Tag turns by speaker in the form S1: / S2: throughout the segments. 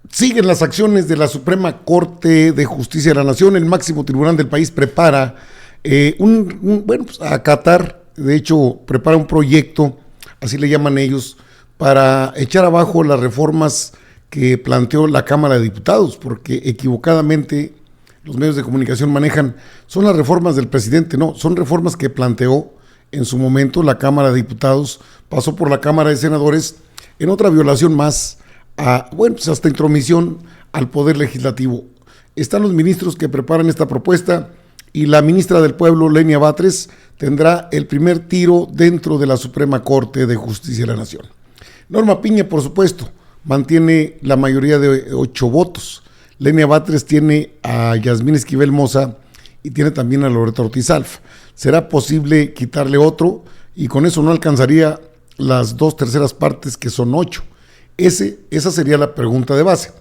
S1: Siguen las acciones de la Suprema Corte de Justicia de la Nación. El máximo tribunal del país prepara acatar, de hecho, prepara un proyecto, así le llaman ellos, para echar abajo las reformas que planteó la Cámara de Diputados, porque equivocadamente los medios de comunicación manejan, son las reformas del presidente. No, son reformas que planteó en su momento la Cámara de Diputados, pasó por la Cámara de Senadores, en otra violación más hasta intromisión al Poder Legislativo. Están los ministros que preparan esta propuesta y la ministra del Pueblo, Lenia Batres, tendrá el primer tiro dentro de la Suprema Corte de Justicia de la Nación. Norma Piña, por supuesto, mantiene la mayoría de 8 votos. Lenia Batres tiene a Yasmín Esquivel Moza y tiene también a Loreto Ortiz Alf. ¿Será posible quitarle otro? Y con eso no alcanzaría las 2/3 partes, que son 8. Esa sería la pregunta de base.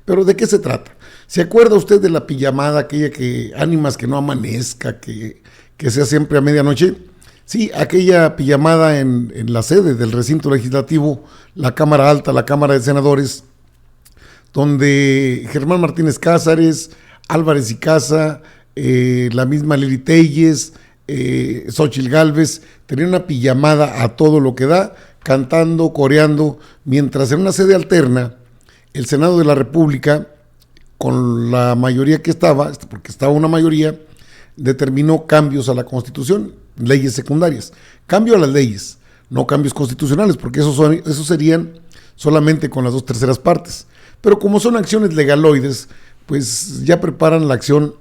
S1: Pero ¿de qué se trata? ¿Se acuerda usted de la pijamada, aquella que ánimas que no amanezca, que sea siempre a medianoche? Sí, aquella pijamada en la sede del recinto legislativo, la Cámara Alta, la Cámara de Senadores, donde Germán Martínez Cázares, Álvarez y Casa, la misma Lili Telles, Xóchitl Gálvez, tenían una pijamada a todo lo que da, cantando, coreando, mientras en una sede alterna, el Senado de la República, con la mayoría que estaba, porque estaba una mayoría, determinó cambios a la Constitución, leyes secundarias. Cambio a las leyes, no cambios constitucionales, porque esos serían solamente con las 2/3 partes. Pero como son acciones legaloides, pues ya preparan la acción,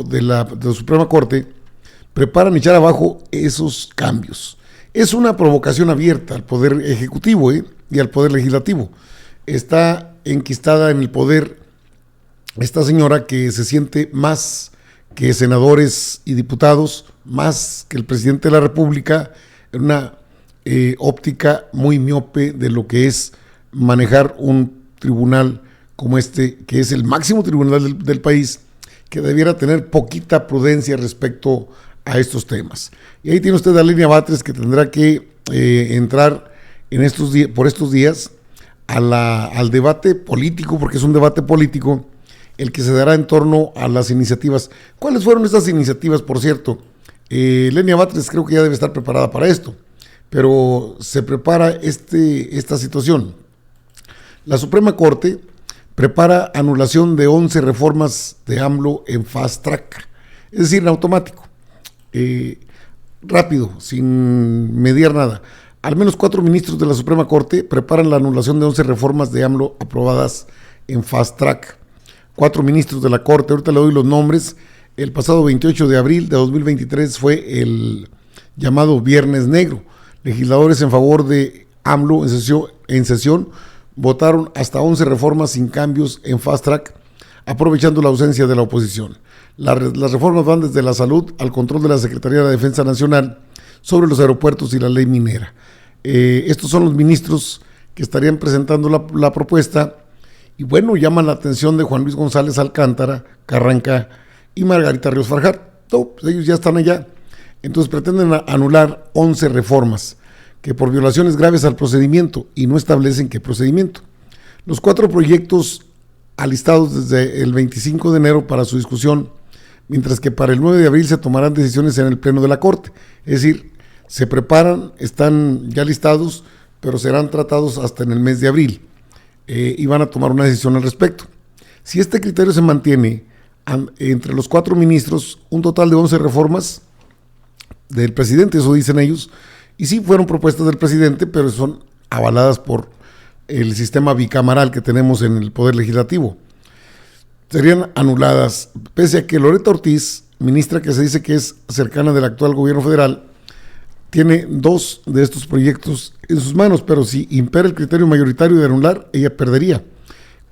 S1: de la Suprema Corte, preparan echar abajo esos cambios. Es una provocación abierta al Poder Ejecutivo y al Poder Legislativo. Está enquistada en el poder esta señora que se siente más que senadores y diputados, más que el presidente de la República, en una óptica muy miope de lo que es manejar un tribunal como este, que es el máximo tribunal del país, que debiera tener poquita prudencia respecto a estos temas. Y ahí tiene usted a Lenia Batres, que tendrá que entrar por estos días al debate político, porque es un debate político el que se dará en torno a las iniciativas. ¿Cuáles fueron estas iniciativas, por cierto? Lenia Batres creo que ya debe estar preparada para esto, pero se prepara esta situación. La Suprema Corte prepara anulación de 11 reformas de AMLO en fast track, es decir, en automático, rápido, sin mediar nada. Al menos 4 ministros de la Suprema Corte preparan la anulación de 11 reformas de AMLO aprobadas en fast track. 4 ministros de la Corte, ahorita le doy los nombres. El pasado 28 de abril de 2023 fue el llamado Viernes Negro. Legisladores en favor de AMLO en sesión votaron hasta 11 reformas sin cambios en fast track, aprovechando la ausencia de la oposición. Las reformas van desde la salud al control de la Secretaría de la Defensa Nacional sobre los aeropuertos y la ley minera. Estos son los ministros que estarían presentando la propuesta. Y bueno, llaman la atención de Juan Luis González Alcántara, Carranca y Margarita Ríos Farjat. No, pues ellos ya están allá. Entonces pretenden anular 11 reformas que por violaciones graves al procedimiento, y no establecen qué procedimiento. Los 4 proyectos alistados desde el 25 de enero para su discusión, mientras que para el 9 de abril se tomarán decisiones en el Pleno de la Corte. Es decir, se preparan, están ya listados, pero serán tratados hasta en el mes de abril. Y van a tomar una decisión al respecto. Si este criterio se mantiene entre los 4 ministros, un total de 11 reformas del presidente, eso dicen ellos, y sí fueron propuestas del presidente, pero son avaladas por el sistema bicameral que tenemos en el Poder Legislativo. Serían anuladas, pese a que Loreto Ortiz, ministra que se dice que es cercana del actual gobierno federal, tiene 2 de estos proyectos en sus manos, pero si impera el criterio mayoritario de anular, ella perdería.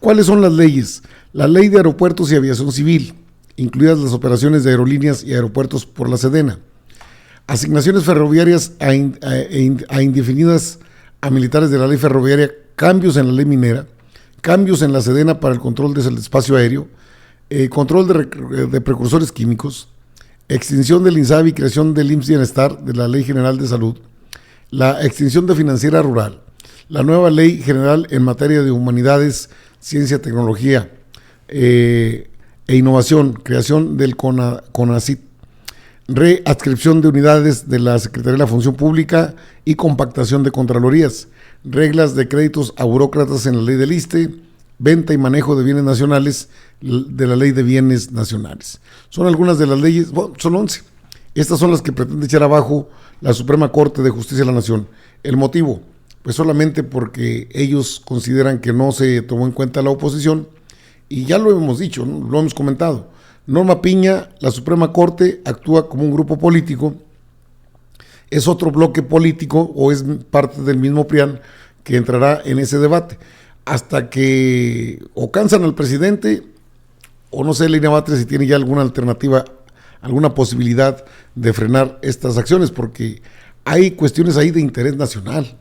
S1: ¿Cuáles son las leyes? La Ley de Aeropuertos y Aviación Civil, incluidas las operaciones de aerolíneas y aeropuertos por la Sedena. Asignaciones ferroviarias a indefinidas a militares de la ley ferroviaria, cambios en la ley minera, cambios en la Sedena para el control del espacio aéreo, control de precursores químicos, extinción del INSABI y creación del IMSS Bienestar de la Ley General de Salud, la extinción de Financiera Rural, la nueva Ley General en materia de humanidades, Ciencia, Tecnología e Innovación, creación del CONACYT, readscripción de unidades de la Secretaría de la Función Pública y compactación de contralorías, reglas de créditos a burócratas en la ley del ISSSTE, venta y manejo de bienes nacionales de la ley de bienes nacionales. Son algunas de las leyes, bueno, son 11. Estas son las que pretende echar abajo la Suprema Corte de Justicia de la Nación. ¿El motivo? Pues solamente porque ellos consideran que no se tomó en cuenta la oposición, y ya lo hemos dicho, ¿no? Lo hemos comentado. Norma Piña, la Suprema Corte actúa como un grupo político, es otro bloque político o es parte del mismo PRIAN que entrará en ese debate, hasta que o cansan al presidente, o no sé, Lenia Batres, si tiene ya alguna alternativa, alguna posibilidad de frenar estas acciones, porque hay cuestiones ahí de interés nacional,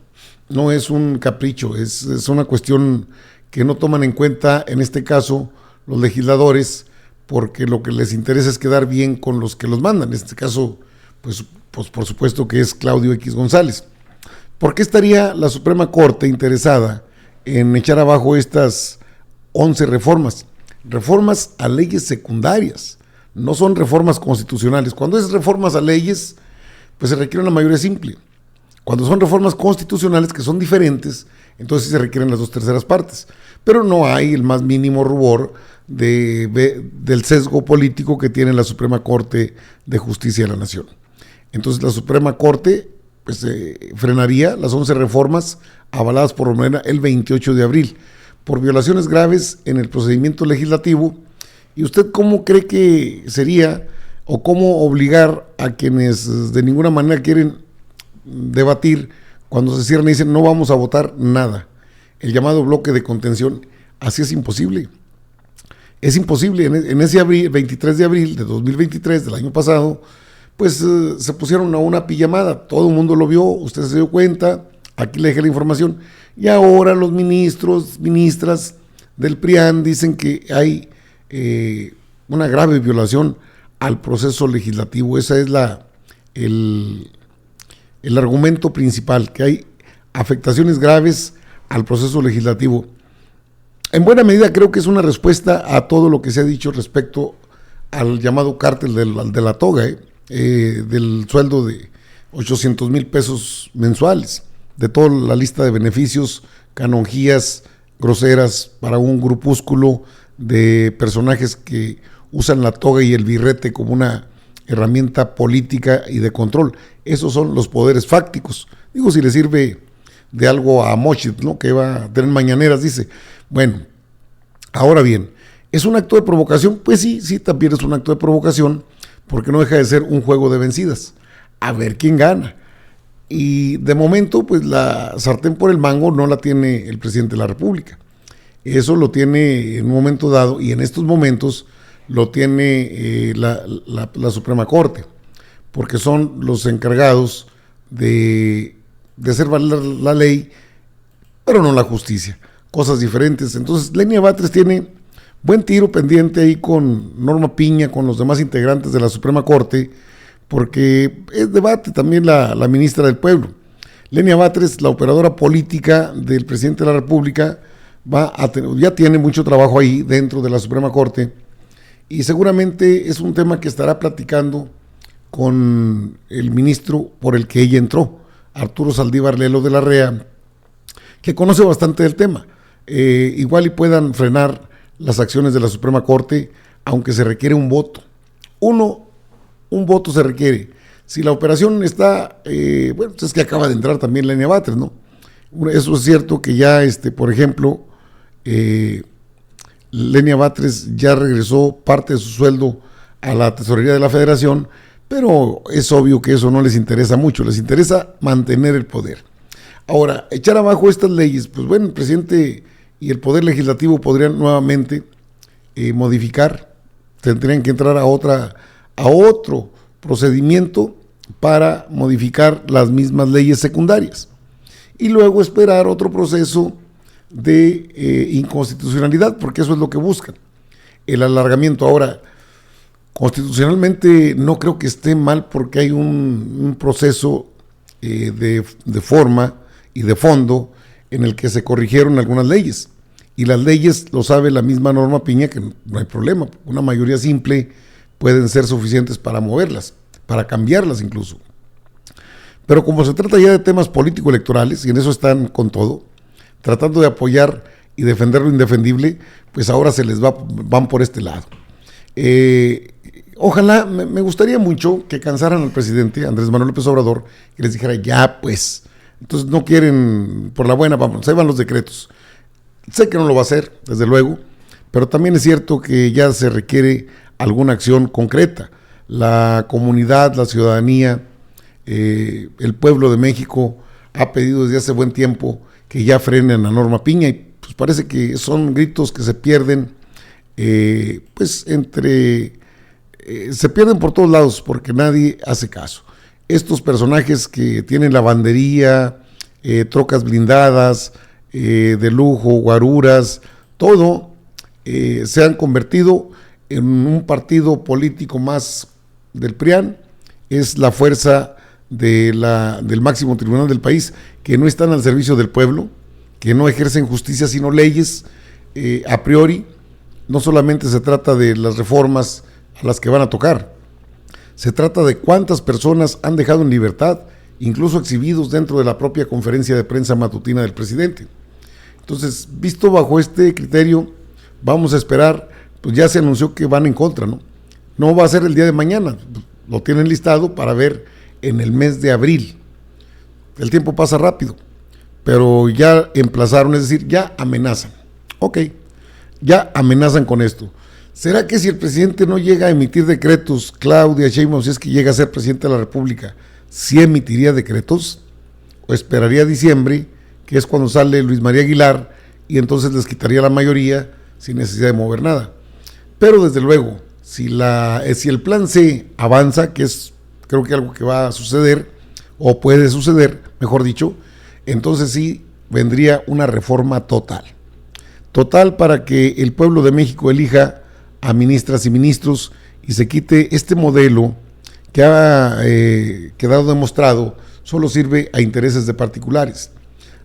S1: no es un capricho, es una cuestión que no toman en cuenta, en este caso, los legisladores, porque lo que les interesa es quedar bien con los que los mandan, en este caso, pues por supuesto que es Claudio X González. ¿Por qué estaría la Suprema Corte interesada en echar abajo estas 11 reformas? Reformas a leyes secundarias, no son reformas constitucionales. Cuando es reformas a leyes, pues se requiere una mayoría simple. Cuando son reformas constitucionales que son diferentes, entonces se requieren las 2/3 partes. Pero no hay el más mínimo rubor del sesgo político que tiene la Suprema Corte de Justicia de la Nación. Entonces la Suprema Corte pues, frenaría las 11 reformas avaladas por Morena el 28 de abril por violaciones graves en el procedimiento legislativo. ¿Y usted cómo cree que sería o cómo obligar a quienes de ninguna manera quieren debatir cuando se cierran y dicen no vamos a votar nada? El llamado bloque de contención, así es imposible. Es imposible. En ese 23 de abril de 2023, del año pasado, pues se pusieron a una pijamada, todo el mundo lo vio, usted se dio cuenta, aquí le dejé la información, y ahora los ministras del PRIAN dicen que hay una grave violación al proceso legislativo. Ese es el argumento principal, que hay afectaciones graves al proceso legislativo. En buena medida creo que es una respuesta a todo lo que se ha dicho respecto al llamado cártel de la toga, del sueldo de 800,000 pesos mensuales, de toda la lista de beneficios, canonjías groseras para un grupúsculo de personajes que usan la toga y el birrete como una herramienta política y de control. Esos son los poderes fácticos. Digo, si le sirve de algo a Mochit, ¿no? Que va a tener mañaneras, dice. Bueno, ahora bien, ¿es un acto de provocación? Pues sí, también es un acto de provocación, porque no deja de ser un juego de vencidas. A ver quién gana. Y de momento, pues la sartén por el mango no la tiene el presidente de la República. Eso lo tiene en un momento dado, y en estos momentos lo tiene la Suprema Corte, porque son los encargados de hacer valer la ley, pero no la justicia. Cosas diferentes. Entonces, Lenia Batres tiene buen tiro pendiente ahí con Norma Piña, con los demás integrantes de la Suprema Corte, porque es debate también la ministra del Pueblo. Lenia Batres, la operadora política del presidente de la República, ya tiene mucho trabajo ahí dentro de la Suprema Corte, y seguramente es un tema que estará platicando con el ministro por el que ella entró, Arturo Saldívar Lelo de la REA, que conoce bastante del tema. Igual y puedan frenar las acciones de la Suprema Corte, aunque se requiere un voto. Un voto se requiere. Si la operación está, bueno, pues es que acaba de entrar también Lenia Batres, ¿no? Eso es cierto que ya, por ejemplo, Lenia Batres ya regresó parte de su sueldo a la tesorería de la Federación, pero es obvio que eso no les interesa mucho, les interesa mantener el poder. Ahora, echar abajo estas leyes, pues bueno, el presidente y el Poder Legislativo podrían nuevamente modificar, tendrían que entrar a otro procedimiento para modificar las mismas leyes secundarias y luego esperar otro proceso de inconstitucionalidad, porque eso es lo que buscan, el alargamiento. Ahora, constitucionalmente no creo que esté mal, porque hay un proceso de forma y de fondo en el que se corrigieron algunas leyes Y las leyes, lo sabe la misma Norma Piña, que no hay problema. Una mayoría simple pueden ser suficientes para moverlas, para cambiarlas incluso. Pero como se trata ya de temas político-electorales, y en eso están con todo, tratando de apoyar y defender lo indefendible, pues ahora se les van por este lado. Ojalá, me gustaría mucho que cansaran al presidente Andrés Manuel López Obrador y les dijera, ya pues, entonces no quieren por la buena, vamos, ahí van los decretos. Sé que no lo va a hacer, desde luego, pero también es cierto que ya se requiere alguna acción concreta. La comunidad, la ciudadanía, el pueblo de México ha pedido desde hace buen tiempo que ya frenen a Norma Piña y pues parece que son gritos que se pierden, se pierden por todos lados porque nadie hace caso. Estos personajes que tienen lavandería, trocas blindadas, de lujo, guaruras, todo se han convertido en un partido político más del PRIAN, es la fuerza del máximo tribunal del país, que no están al servicio del pueblo, que no ejercen justicia sino leyes a priori. No solamente se trata de las reformas a las que van a tocar, se trata de cuántas personas han dejado en libertad, incluso exhibidos dentro de la propia conferencia de prensa matutina del presidente. Entonces, visto bajo este criterio, vamos a esperar, pues ya se anunció que van en contra, ¿no? No va a ser el día de mañana, lo tienen listado para ver en el mes de abril. El tiempo pasa rápido, pero ya emplazaron, es decir, ya amenazan. Ok, ya amenazan con esto. ¿Será que si el presidente no llega a emitir decretos, Claudia Sheinbaum, si es que llega a ser presidente de la República, sí emitiría decretos? ¿O esperaría diciembre, que es cuando sale Luis María Aguilar, y entonces les quitaría la mayoría sin necesidad de mover nada? Pero desde luego, si el plan C avanza, que es creo que algo que va a suceder, o puede suceder, mejor dicho, entonces sí vendría una reforma total. Total para que el pueblo de México elija a ministras y ministros y se quite este modelo que ha quedado demostrado solo sirve a intereses de particulares,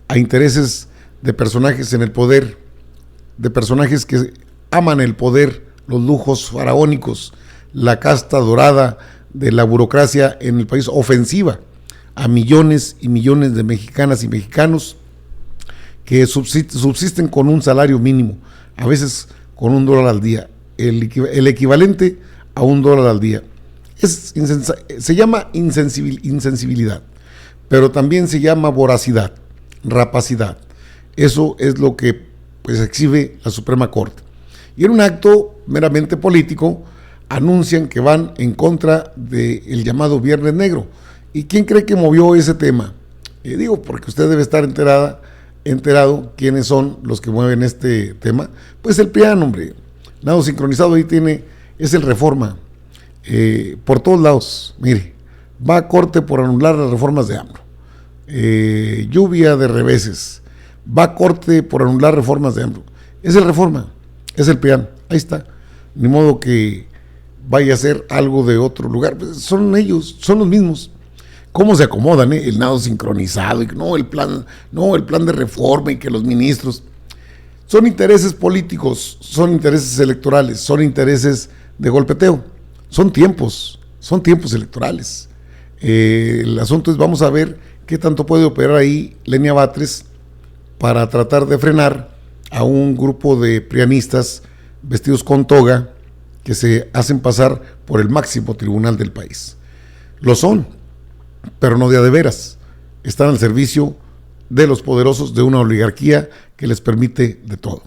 S1: a intereses de personajes en el poder, de personajes que aman el poder, los lujos faraónicos, la casta dorada de la burocracia en el país, ofensiva a millones y millones de mexicanas y mexicanos que subsisten con un salario mínimo, a veces con $1 al día, el equivalente a $1 al día. Se llama insensibilidad, pero también se llama voracidad, rapacidad. Eso es lo que pues exhibe la Suprema Corte. Y en un acto meramente político anuncian que van en contra del llamado Viernes Negro. ¿Y quién cree que movió ese tema? Digo, porque usted debe estar enterado quiénes son los que mueven este tema. Pues el PRIAN, hombre. Nado sincronizado ahí es el Reforma. Por todos lados, mire, va a corte por anular las reformas de AMLO. Lluvia de reveses. Va a corte por anular reformas de AMLO. Es el Reforma, es el PRIAN. Ahí está. Ni modo que vaya a ser algo de otro lugar. Pues son ellos, son los mismos. ¿Cómo se acomodan, el nado sincronizado? Y el plan de reforma y que los ministros. Son intereses políticos, son intereses electorales, son intereses de golpeteo. Son tiempos electorales. El asunto es, vamos a ver qué tanto puede operar ahí Lenia Batres para tratar de frenar a un grupo de prianistas vestidos con toga que se hacen pasar por el máximo tribunal del país. Lo son, pero no de a de veras. Están al servicio de los poderosos de una oligarquía que les permite de todo.